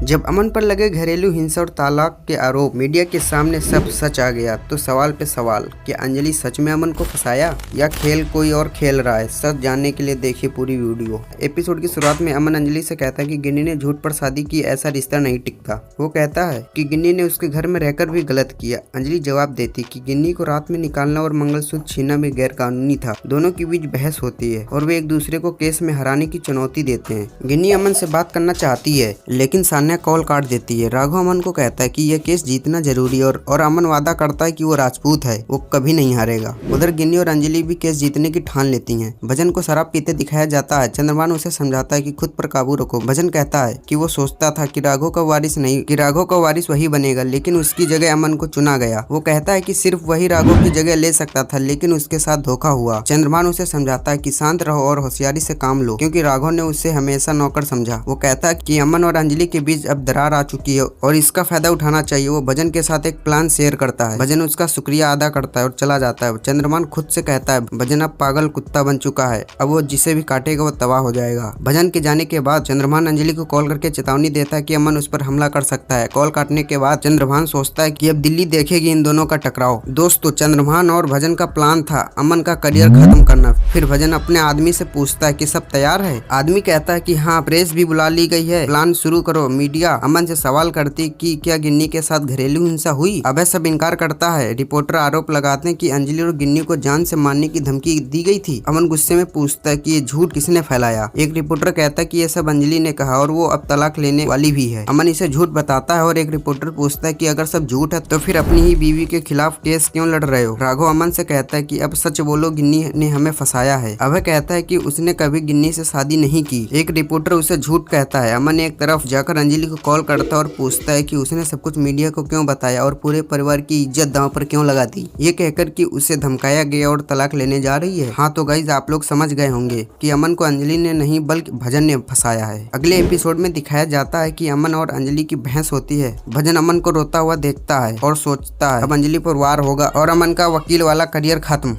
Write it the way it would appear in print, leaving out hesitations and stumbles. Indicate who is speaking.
Speaker 1: जब अमन पर लगे घरेलू हिंसा और तलाक के आरोप, मीडिया के सामने सब सच आ गया तो सवाल पे सवाल, क्या अंजलि सच में अमन को फंसाया या खेल कोई और खेल रहा है? सच जानने के लिए देखिए पूरी वीडियो। एपिसोड की शुरुआत में अमन अंजलि से कहता है कि गिन्नी ने झूठ पर शादी की, ऐसा रिश्ता नहीं टिकता। वो कहता है कि गिन्नी ने उसके घर में रहकर भी गलत किया। अंजलि जवाब देती कि गिन्नी को रात में निकालना और मंगलसूत्र छीनना भी गैर कानूनी था। दोनों के बीच बहस होती है और वे एक दूसरे को केस में हराने की चुनौती देते हैं। गिन्नी अमन से बात करना चाहती है लेकिन सान्या कॉल काट देती है। राघव अमन को कहता है कि यह केस जीतना जरूरी है और अमन वादा करता है कि वो राजपूत है, वो कभी नहीं हारेगा। उधर गिन्नी और अंजलि भी केस जीतने की ठान लेती हैं। भजन को शराब पीते दिखाया जाता है। चंद्रभान उसे समझाता है कि खुद पर काबू रखो। भजन कहता है कि वो सोचता था कि राघव का वारिस वही बनेगा, लेकिन उसकी जगह अमन को चुना गया। वो कहता है कि सिर्फ वही राघव की जगह ले सकता था, लेकिन उसके साथ धोखा हुआ। चंद्रभान उसे समझाता है कि शांत रहो और होशियारी से काम लो, क्योंकि राघव ने उसे हमेशा नौकर समझा। वो कहता है कि अमन और अंजलि के बीच अब दरार आ चुकी है और इसका फायदा उठाना चाहिए। वो भजन के साथ एक प्लान शेयर करता है। भजन उसका शुक्रिया अदा करता है और चला जाता है। चंद्रभान खुद से कहता है भजन अब पागल कुत्ता बन चुका है, अब वो जिसे भी काटेगा वो तबाह हो जाएगा। भजन के जाने के बाद चंद्रभान अंजलि को कॉल करके चेतावनी देता है कि अमन उस पर हमला कर सकता है। कॉल काटने के बाद चंद्रभान सोचता है कि अब दिल्ली देखेगी इन दोनों का टकराव। दोस्तों, चंद्रभान और भजन का प्लान था अमन का करियर खत्म करना। फिर भजन अपने आदमी से पूछता है कि सब तैयार है। आदमी कहता है कि हाँ, प्रेस भी बुला ली गई है, प्लान शुरू करो। मीडिया अमन से सवाल करती कि क्या गिन्नी के साथ घरेलू हिंसा हुई? अभय सब इनकार करता है। रिपोर्टर आरोप लगाते हैं कि अंजलि और गिन्नी को जान से मारने की धमकी दी गई थी। अमन गुस्से में पूछता है कि ये झूठ किसने फैलाया? एक रिपोर्टर कहता है कि ये सब अंजलि ने कहा और वो अब तलाक लेने वाली भी है। अमन इसे झूठ बताता है और एक रिपोर्टर पूछता है कि अगर सब झूठ है तो फिर अपनी ही बीवी के खिलाफ केस क्यों लड़ रहे हो? राघव अमन से कहता है कि अब सच बोलो, गिन्नी ने हमें फंसाया है। अभय कहता है कि उसने कभी गिन्नी से शादी नहीं की। एक रिपोर्टर उसे झूठ कहता है। अमन एक तरफ जाकर अंजलि को कॉल करता है और पूछता है कि उसने सब कुछ मीडिया को क्यों बताया और पूरे परिवार की इज्जत दांव पर क्यों लगा दी, ये कहकर कि उसे धमकाया गया और तलाक लेने जा रही है। हाँ तो गाइज, आप लोग समझ गए होंगे कि अमन को अंजलि ने नहीं बल्कि भजन ने फंसाया है। अगले एपिसोड में दिखाया जाता है कि अमन और अंजलि की बहस होती है। भजन अमन को रोता हुआ देखता है और सोचता है अब अंजलि पर वार होगा और अमन का वकील वाला करियर खत्म।